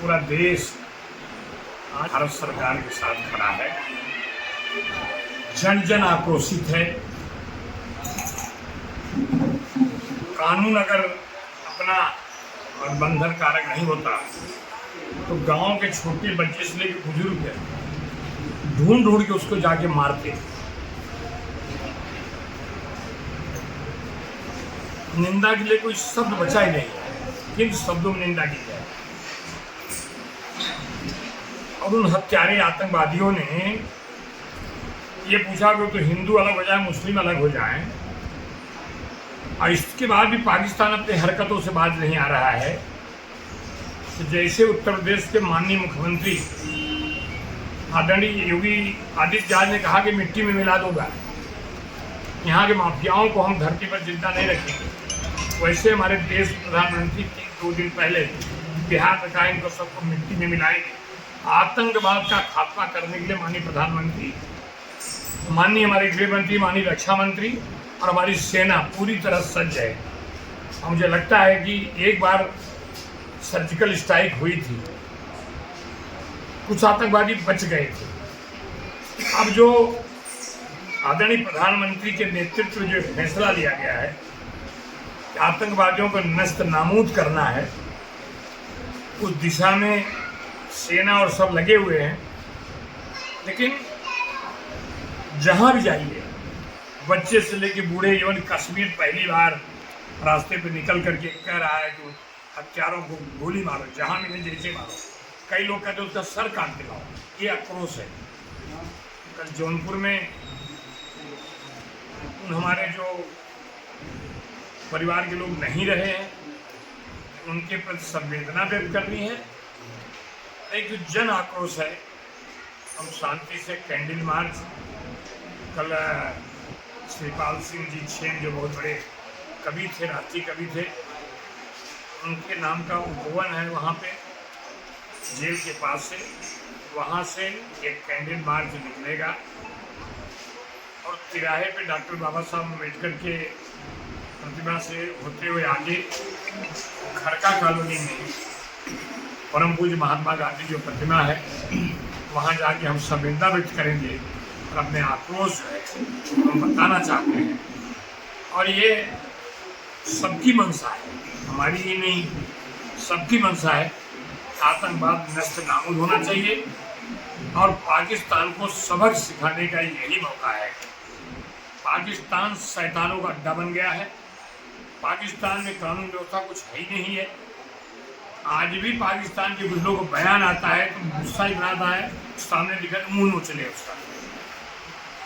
पूरा देश आज भारत सरकार के साथ खड़ा है। जन जन आक्रोशित है। कानून अगर अपना बंधन कारक नहीं होता तो गांव के छोटे बच्चे से लेकर बुजुर्ग ढूंढ ढूंढ के उसको जाके मारते। निंदा के लिए कोई शब्द बचा ही नहीं, किन शब्दों में निंदा की जाए। और उन हत्यारे आतंकवादियों ने ये पूछा कि तो हिंदू अलग हो जाए, मुस्लिम अलग हो जाए, और इसके बाद भी पाकिस्तान अपनी हरकतों से बाज नहीं आ रहा है। तो जैसे उत्तर प्रदेश के माननीय मुख्यमंत्री आदरणीय योगी आदित्यनाथ ने कहा कि मिट्टी में मिला दूंगा, यहाँ के माफियाओं को हम धरती पर जिंदा नहीं रखेंगे, वैसे हमारे देश प्रधानमंत्री 2 दिन पहले बिहार में कहा इनको सबको मिट्टी में मिलाएंगे। आतंकवाद का खात्मा करने के लिए माननीय प्रधानमंत्री, माननीय हमारे गृह मंत्री, माननीय रक्षा मंत्री और हमारी सेना पूरी तरह सज्ज है। और मुझे लगता है कि एक बार सर्जिकल स्ट्राइक हुई थी, कुछ आतंकवादी बच गए थे। अब जो आदरणीय प्रधानमंत्री के नेतृत्व में जो फैसला लिया गया है कि आतंकवादियों को नष्ट नाबूद करना है, उस दिशा में सेना और सब लगे हुए हैं। लेकिन जहां भी जाइए, बच्चे से लेके बूढ़े, इवन कश्मीर पहली बार रास्ते पे निकल करके कह रहा है कि हत्यारों को गोली मारो, जहां मिले जैसे मारो। कई लोग कहते हैं उसका सर काट दिलाओ, ये आक्रोश है। कल जौनपुर में हमारे जो परिवार के लोग नहीं रहे हैं, उनके प्रति संवेदना व्यक्त करनी है। एक जन आक्रोश है। हम शांति से कैंडल मार्च, कल श्रीपाल सिंह जी छेन जो बहुत बड़े कवि थे, राष्ट्रीय कवि थे, उनके नाम का उपवन है वहाँ पे जेल के पास से, वहाँ से एक कैंडल मार्च निकलेगा और तिराहे पे डॉक्टर बाबा साहब अम्बेडकर के प्रतिमा से होते हुए आगे खड़का कॉलोनी में परम पूज्य महात्मा गांधी जो प्रतिमा है, वहाँ जाके हम संवेदना व्यक्त करेंगे और अपने आक्रोश जो है हम बताना चाहते हैं। और ये सबकी मंशा है, हमारी ही नहीं, सबकी मंशा है। आतंकवाद नष्ट नाबूद होना चाहिए और पाकिस्तान को सबक सिखाने का यही मौका है। पाकिस्तान शैतानों का अड्डा बन गया है। पाकिस्तान में कानून व्यवस्था कुछ है ही नहीं है। आज भी पाकिस्तान के कुछ लोगों को बयान आता है तो गुस्सा ही बनाता है, सामने दिखा मुंह नोचले उसका।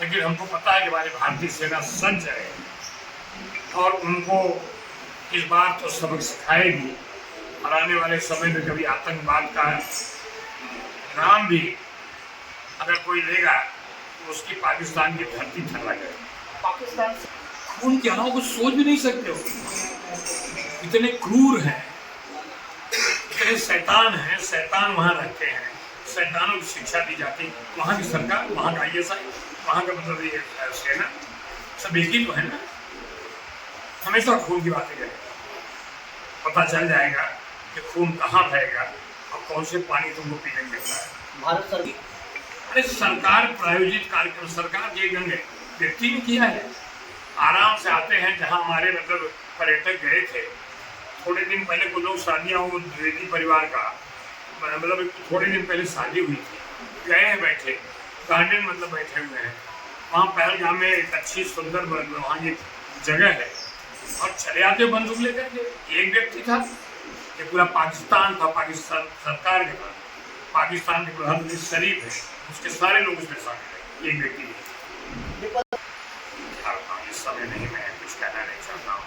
लेकिन हमको पता है कि हमारी भारतीय सेना सज्ज है और उनको इस बार तो सबक सिखाएगी और आने वाले समय में कभी आतंकवाद का नाम भी अगर कोई लेगा तो उसकी पाकिस्तान की धरती थर्रा जाए। पाकिस्तान खून के अलावा कुछ सोच भी नहीं सकते हो, इतने क्रूर हैं, इतने शैतान हैं। शैतान वहाँ रहते हैं, शैतानों की शिक्षा दी जाती। वहाँ की सरकार, वहाँ का ISI, वहाँ का मतलब ये सेना, सब एक ही तो है ना। हमेशा खून की बातें करें, पता चल जाएगा कि खून कहाँ बहेगा और कौन से पानी तुमको पीने को मिलता है। भारत सरकार, अरे सरकार प्रायोजित कार्यक्रम, सरकार के गंगे व्यक्ति ने किया है। आराम से आते हैं। जहाँ हमारे मतलब पर्यटक गए थे, थोड़े दिन पहले कुछ लोग शादियाँ हो, द्विवेदी परिवार का मतलब थोड़े दिन पहले शादी हुई थी, गए हैं, बैठे गार्डन मतलब बैठे हुए हैं। वहाँ पहलगाम में एक अच्छी सुंदर वहाँ की जगह है और चले आते बंदूक लेकर के। एक व्यक्ति था, ये पूरा पाकिस्तान था, पाकिस्तान सरकार के पास, पाकिस्तान के प्रधानमंत्री शरीफ है, उसके सारे लोग उसमें शामिल है। एक व्यक्ति इस समय नहीं, मैं कुछ कहना नहीं चाहता हूँ।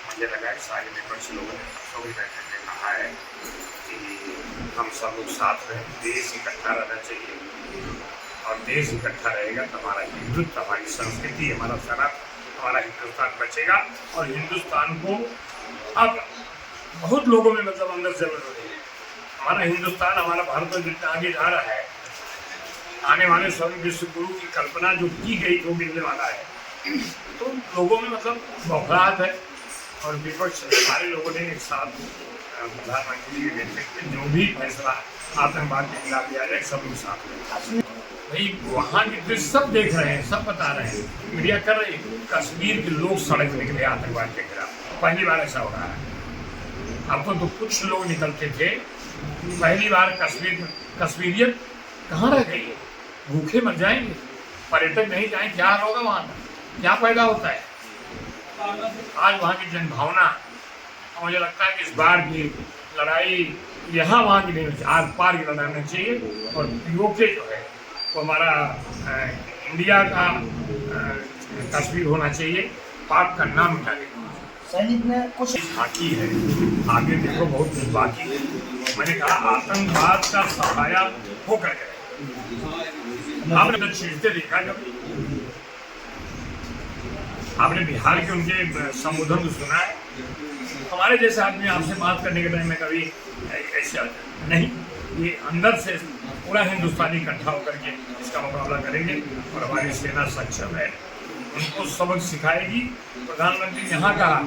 मुझे लगा कि सारे विपक्ष लोगों ने सभी बैठक में कहा है कि हम सब लोग साथ रहें, देश इकट्ठा रहना चाहिए और देश इकट्ठा रहेगा तो हमारा हिंदुत्व, हमारी संस्कृति, हमारा सनातन, हमारा हिंदुस्तान बचेगा। और हिंदुस्तान को अब बहुत लोगों में मतलब अंदर जरूरत हो रही है। हमारा हिंदुस्तान, हमारा भारत जितना आगे जा रहा है, आने वाले समय विश्व गुरु की कल्पना जो की गई वो मिलने वाला है। तो लोगों में मतलब बौखलाहट है और विपक्ष सारे लोगों ने एक साथ प्रधानमंत्री के नेतृत्व में जो भी फैसला आतंकवाद के खिलाफ लिया जाए सब लोग साथ में। भाई वहाँ की दृश्य सब देख रहे हैं, सब बता रहे हैं, मीडिया कर रही है। कश्मीर के लोग सड़क निकले आतंकवाद के खिलाफ, पहली बार ऐसा हो रहा है। अब तो कुछ लोग निकलते थे, पहली बार कश्मीरियत कहाँ रह गई है? भूखे मर जाएंगे, पर्यटक नहीं जाए, क्या होगा वहाँ का, क्या पैदा होता है? आज वहाँ की जनभावना, मुझे लगता है कि इस बार की लड़ाई यहाँ वहाँ की नहीं, आर पार की लड़ाई होनी चाहिए। और पीओके जो है वो हमारा इंडिया का कश्मीर होना चाहिए, पाक का नाम मिटा देना। सैनिक ने कुछ बाकी है, आगे देखो बहुत कुछ बाकी है। मैंने कहा आतंकवाद का सफाया होकर गया। आपने तो छींटते देखा कभी? आपने बिहार के उनके संबोधन को सुना है? हमारे जैसे आदमी आपसे बात करने के टाइम में कभी ऐसा नहीं, ये अंदर से पूरा हिंदुस्तानी इकट्ठा होकर के इसका मुकाबला करेंगे और हमारी सेना सक्षम है, उनको सबक सिखाएगी। प्रधानमंत्री ने यहाँ कहा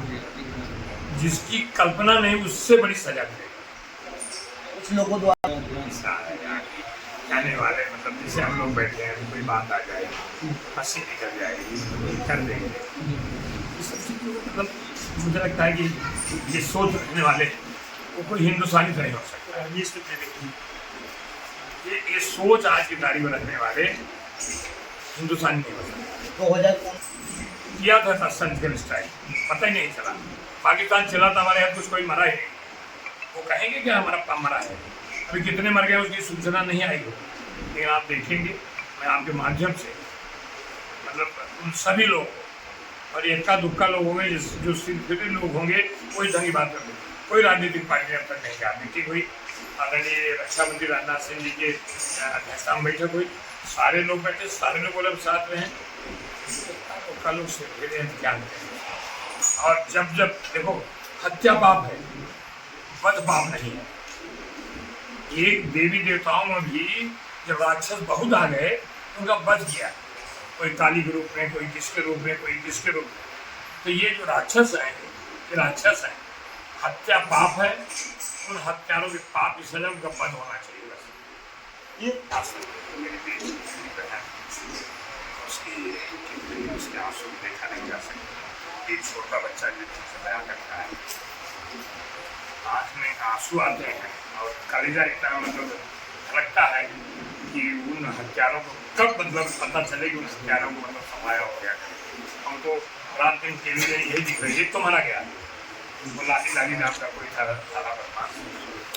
जिसकी कल्पना नहीं उससे बड़ी सजा मिलेगी। कुछ लोगों द्वारा कहने वाले, मतलब जैसे हम लोग बैठे हैं, कोई बात आ जाए, हंसी निकल जाएगी, कर देंगे, ये सब चीज़ों मतलब मुझे लगता है कि ये सोच रखने वाले वो कोई हिंदुस्तानी तो नहीं हो सकता है। ये सोच आज की तारीख में रखने वाले हिंदुस्तानी नहीं हो सकते। 2000 किया था सर्जिकल स्ट्राइक, पता ही नहीं चला। पाकिस्तान चला था, हमारे यहाँ कुछ कोई मरा ही नहीं, वो कहेंगे क्या हमारा काम मरा है? अभी कितने मर गए उसकी सूचना नहीं आई हो, लेकिन आप देखेंगे मैं आपके माध्यम से, मतलब उन सभी लोग और इक्का दुक्का लोग होंगे जो सिर्फ लोग होंगे, कोई ढंग की बात कर, कोई राजनीतिक पार्टी अब तक नहीं जाती थी। कोई आदरणीय रक्षा मंत्री राजनाथ सिंह जी के अध्यक्षता में बैठक हुई, सारे लोग बैठे, सारे लोग बोले साथ में हैं, तो लोग से क्या करें। और जब जब देखो हत्या पाप है, वध पाप नहीं है। एक देवी देवताओं में भी जब राक्षस बहुत आ गए तो उनका वध किया, कोई काली के रूप में, कोई किसके रूप में, कोई किसके रूप में। तो ये जो राक्षस हैं, ये राक्षस हैं, हत्या पाप है, उन हत्यारों के पाप की सजा उनका वध होना चाहिए। बस ये मेरी बेटी उसके आंसू देखा नहीं जा सकता। एक छोटा बच्चा जिससे बयान करता है, आँख में आंसू आते हैं और कलेजा इतना मतलब धड़कता है कि उन हत्यारों को कब मतलब पता चले कि उन हत्यारों को मतलब समाया हो गया। हमको रात दिन टीवी में यही दिख रही है, तो मारा गया लाली नाम का कोई था बदमाश,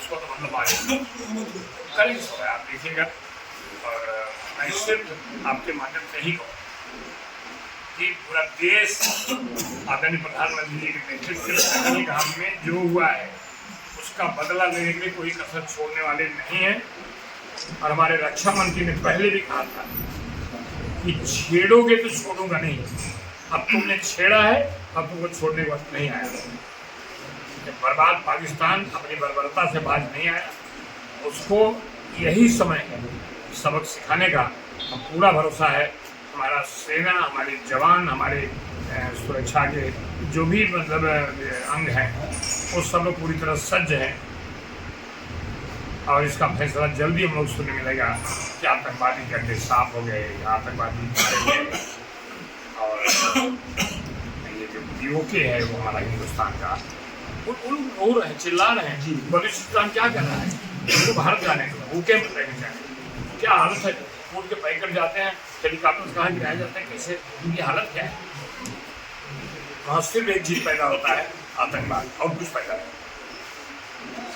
उसको तो मतलब आगे करेंगे सब आप देखिएगा। और मैं सिर्फ आपके माध्यम से ही कहूँ कि पूरा देश आदरणीय प्रधानमंत्री जी के नेतृत्व में जो हुआ है उसका बदला लेने के लिए कोई कसर छोड़ने वाले नहीं है। और हमारे रक्षा मंत्री ने पहले भी कहा था कि छेड़ोगे तो छोड़ूंगा नहीं, अब तुमने छेड़ा है, अब तुमको छोड़ने का वक्त नहीं आया। बर्बाद पाकिस्तान अपनी बर्बरता से बाज नहीं आया, उसको यही समय है सबक सिखाने का। हम पूरा भरोसा है, हमारा सेना, हमारे जवान, हमारे सुरक्षा के जो भी मतलब अंग हैं वो सब लोग पूरी तरह सज्ज हैं। और इसका फैसला जल्दी हम लोग सुनने मिलेगा कि आतंकवादी के अड्डे साफ हो गए, आतंकवादी मारे गए। और ये जो पीओके है वो हमारा हिंदुस्तान का, उन रो रहे हैं, चिल्ला रहे हैं, बलूचिस्तान क्या कर रहा है, उनको भारत जाने को भूखे में रहने जाए, क्या हालत है। उठ के पैकर जाते हैं, हेलीकॉप्टर कहाँ गिराए जाते हैं, कैसे उनकी हालत क्या है। वहाँ सिर्फ एक चीज पैदा होता है, आतंकवाद, और कुछ पैदा नहीं।